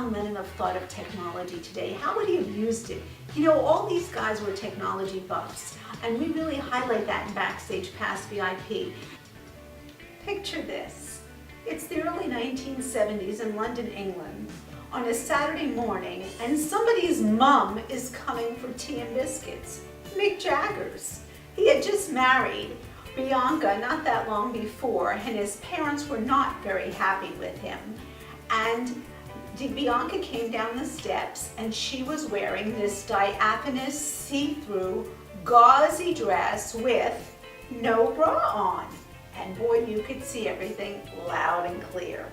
John Lennon have thought of technology today? How would he have used it? You know, all these guys were technology buffs, and we really highlight that in BackStage Pass VIP. Picture this. It's the early 1970s in London, England, on a Saturday morning, and somebody's mum is coming for tea and biscuits. Mick Jagger's. He had just married Bianca not that long before, and his parents were not very happy with him. And Bianca came down the steps, and she was wearing this diaphanous, see-through, gauzy dress with no bra on. And boy, you could see everything loud and clear.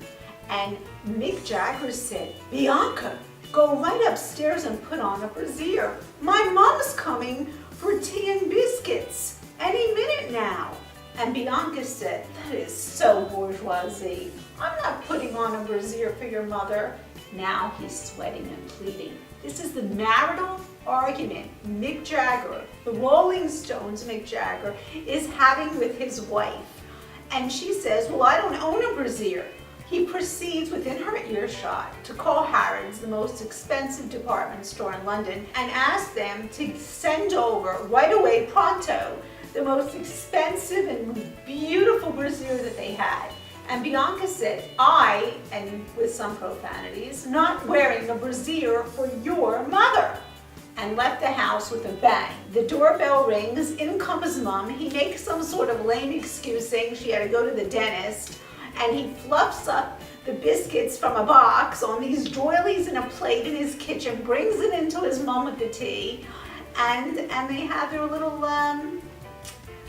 And Mick Jagger said, "Bianca, go right upstairs and put on a brassiere. My mom's coming for tea and biscuits any minute now." And Bianca said, "That is so bourgeoisie. I'm not putting on a brassiere for your mother." Now he's sweating and pleading. This is the marital argument Mick Jagger, the Rolling Stones Mick Jagger, is having with his wife. And she says, "Well, I don't own a brassiere." He proceeds within her earshot to call Harrods, the most expensive department store in London, and ask them to send over right away, pronto, the most expensive and beautiful brassiere that they had. And Bianca said, "I," and with some profanities, "not wearing a brassiere for your mother," and left the house with a bang. The doorbell rings, in comes Mum. He makes some sort of lame excuse saying she had to go to the dentist, and he fluffs up the biscuits from a box on these doilies in a plate in his kitchen, brings it into his mum with the tea, and they have their little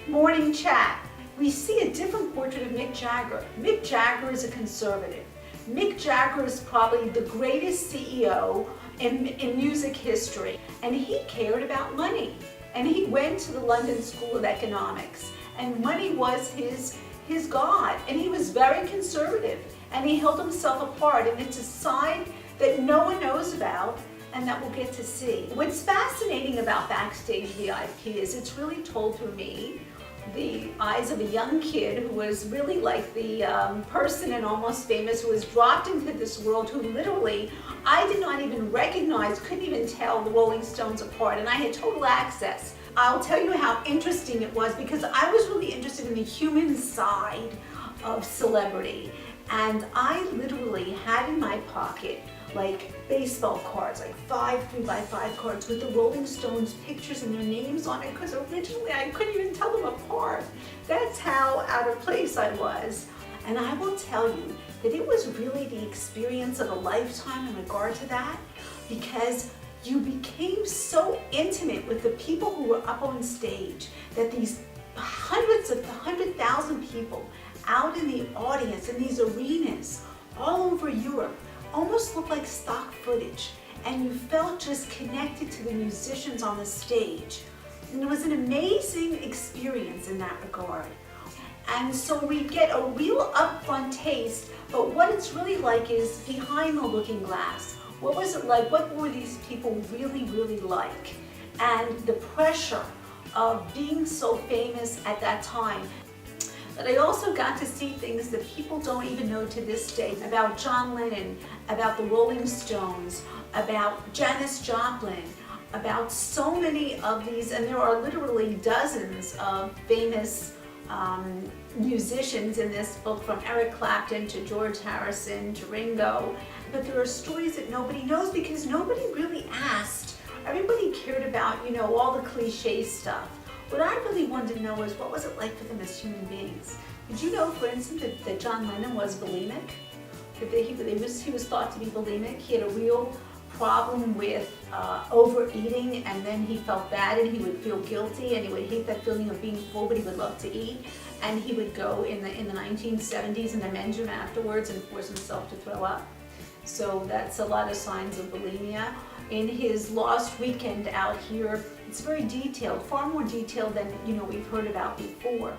morning chat. We see a different portrait of Mick Jagger. Mick Jagger is a conservative. Mick Jagger is probably the greatest CEO in music history, and he cared about money. And he went to the London School of Economics, and money was his God, and he was very conservative, and he held himself apart, and it's a side that no one knows about and that we'll get to see. What's fascinating about BackStage VIP is it's really told through me, the eyes of a young kid who was really like the person in Almost Famous, who was dropped into this world, who literally I did not even recognize, couldn't even tell the Rolling Stones apart, and I had total access. I'll tell you how interesting it was, because I was really interested in the human side of celebrity, and I literally had in my pocket like baseball cards, like 5 3x5 cards with the Rolling Stones pictures and their names on it, because originally I couldn't even tell them apart. That's how out of place I was. And I will tell you that it was really the experience of a lifetime in regard to that, because you became so intimate with the people who were up on stage that these hundreds of 100,000 people out in the audience in these arenas all over Europe almost looked like stock footage, and you felt just connected to the musicians on the stage. And it was an amazing experience in that regard. And so we get a real upfront taste, but what it's really like is behind the looking glass. What was it like? What were these people really, really like? And the pressure of being so famous at that time. But I also got to see things that people don't even know to this day about John Lennon, about the Rolling Stones, about Janis Joplin, about so many of these, and there are literally dozens of famous musicians in this book, from Eric Clapton to George Harrison to Ringo. But there are stories that nobody knows because nobody really asked. Everybody cared about, you know, all the cliche stuff. What I really wanted to know is, what was it like for them as human beings? Did you know, for instance, that John Lennon was bulimic? That he was thought to be bulimic. He had a real problem with overeating, and then he felt bad and he would feel guilty, and he would hate that feeling of being full, but he would love to eat. And he would go in the 1970s in the men's room afterwards and force himself to throw up. So that's a lot of signs of bulimia. In his Lost Weekend out here, it's very detailed, far more detailed than we've heard about before.